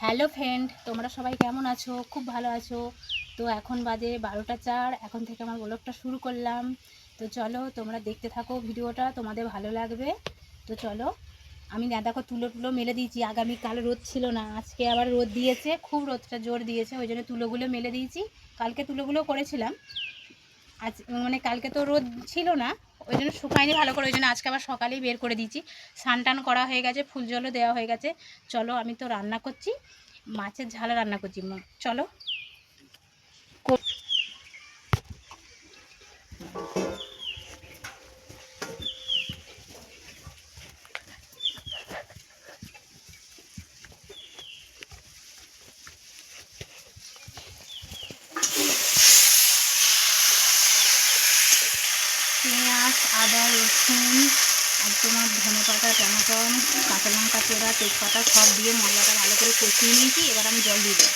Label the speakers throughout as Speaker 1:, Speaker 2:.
Speaker 1: Hello friend, তোমরা সবাই কেমন আছো? খুব ভালো আছো তো? এখন বাজে 12টা 4। এখন থেকে আমার ব্লগটা শুরু করলাম। তো চলো তোমরা দেখতে থাকো ভিডিওটা, তোমাদের ভালো লাগবে। তো চলো, আমি দেখো তুলো মেলে দিয়েছি। আগামীকাল রোদ ছিল না, আজকে আবার রোদ দিয়েছে, খুব রোদটা জোর দিয়েছে, ওই জন্য তুলোগুলো মেলে দিয়েছি। কালকে তুলোগুলো করেছিলাম, আজ মানে কালকে তো রোদ ছিল না, ওই জন্য শুকায়নি ভালো করে, ওই জন্য আজকে আবার সকালেই বের করে দিয়েছি। স্নান টান করা হয়ে গেছে, ফুল জলও দেওয়া হয়ে গেছে। চলো, আমি তো রান্না করছি, মাছের ঝাল রান্না করছি। চলো। পেঁয়াজ, আদা, রসুন আর তোমার ধনেপাতা, টমেটো, কাঁচা লঙ্কা চেরা, তেজপাতা সব দিয়ে মশলাটা ভালো করে কষিয়ে নিয়েছি। এবার আমি জল দিয়ে দেবো।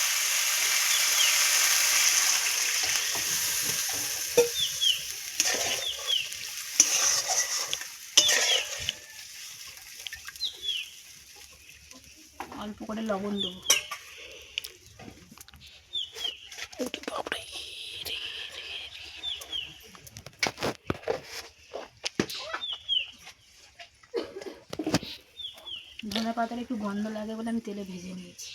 Speaker 1: অল্প করে লবণ দেবো। ধনে পাতার একটু গন্ধ লাগে বলে আমি তেলে ভেজে নিয়েছি।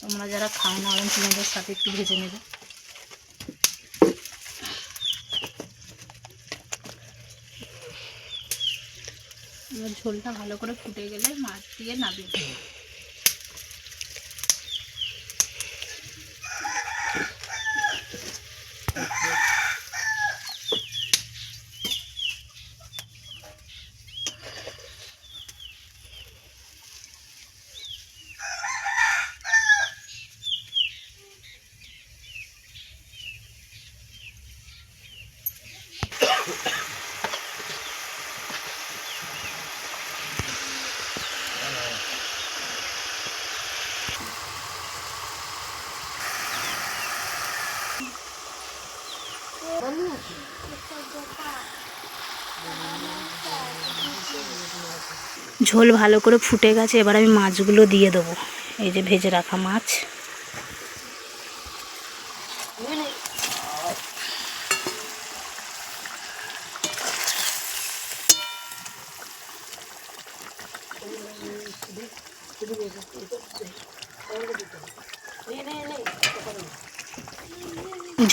Speaker 1: তোমরা যারা খাও না, তোমাদের সাথে একটু ভেজে নেবে। এবার ঝোলটা ভালো করে ফুটে গেলে মাছ দিয়ে নামিয়ে দেবো। ঝোল ভালো করে ফুটে গেছে, এবার আমি মাছগুলো দিয়ে দেবো। এই যে ভেজে রাখা মাছ।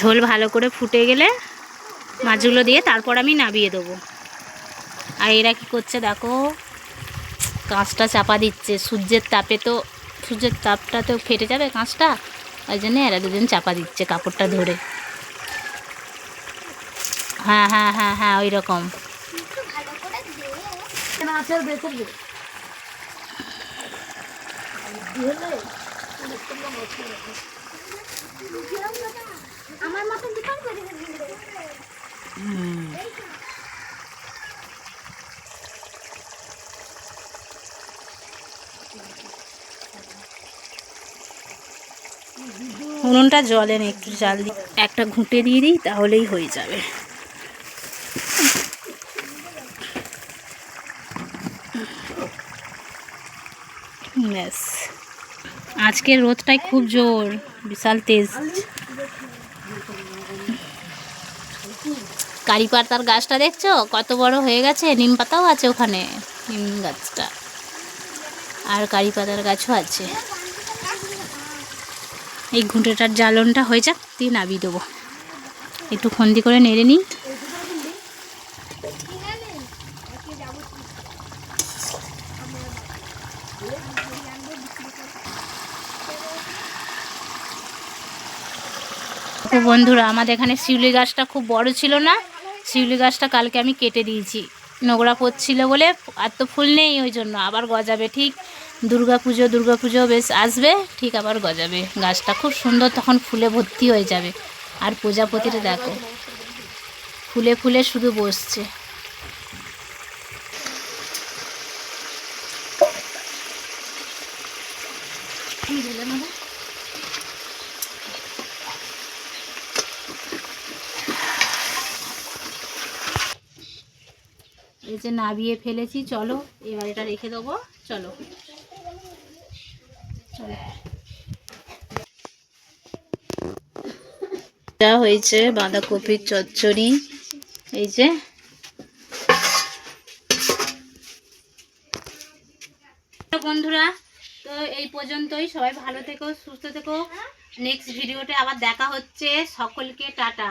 Speaker 1: ঝোল ভালো করে ফুটে গেলে মাছগুলো দিয়ে তারপর আমি নামিয়ে দেবো। আর এরা কি করছে দেখো, কাঁচটা চাপা দিচ্ছে। সূর্যের তাপটা তো ফেটে যাবে কাঁচটা, ওই জন্য এরা দুজন চাপা দিচ্ছে কাপড়টা ধরে। হ্যাঁ হ্যাঁ হ্যাঁ হ্যাঁ, ওই রকম। আমার মতন দোকান করে উনুনটা জলে নেই, একটু জাল দিই, একটা ঘুঁটে দিয়ে দিই, তাহলেই হয়ে যাবে। ব্যাস, আজকের রোদটাই খুব জোর, বিশাল তেজ। কারি পাতার গাছটা দেখছো কত বড় হয়ে গেছে? নিম পাতাও আছে ওখানে, নিম গাছটা, আর কারি পাতার গাছও আছে। এই ঘুঁটেটার জ্বালনটা হয়ে যাক, দিয়ে নামিয়ে দেবো। একটু খন্দি করে নেড়ে নিই। বন্ধুরা, আমাদের এখানে শিউলি গাছটা খুব বড় ছিল না, শিউলি গাছটা কালকে আমি কেটে দিয়েছি। নোংরা পড়ছিল বলে, আর তো ফুল নেই, ওই জন্য আবার গজাবে। ঠিক দুর্গাপুজো বেশ আসবে, ঠিক আবার গজাবে গাছটা, খুব সুন্দর, তখন ফুলে ভর্তি হয়ে যাবে। আর প্রজাপতিটা দেখো, ফুলে ফুলে শুধু বসছে। এই যে নাবিয়ে ফেলেছি, চলো এবার এটা রেখে দেবো। চলো। চলো। যা হয়েছে বাঁধাকপির চচ্চড়ি, এই যে বন্ধুরা। তো এই পর্যন্তই, সবাই ভালো থেকো, সুস্থ থেকো। নেক্সট ভিডিওতে আবার দেখা হচ্ছে, সকলকে টাটা।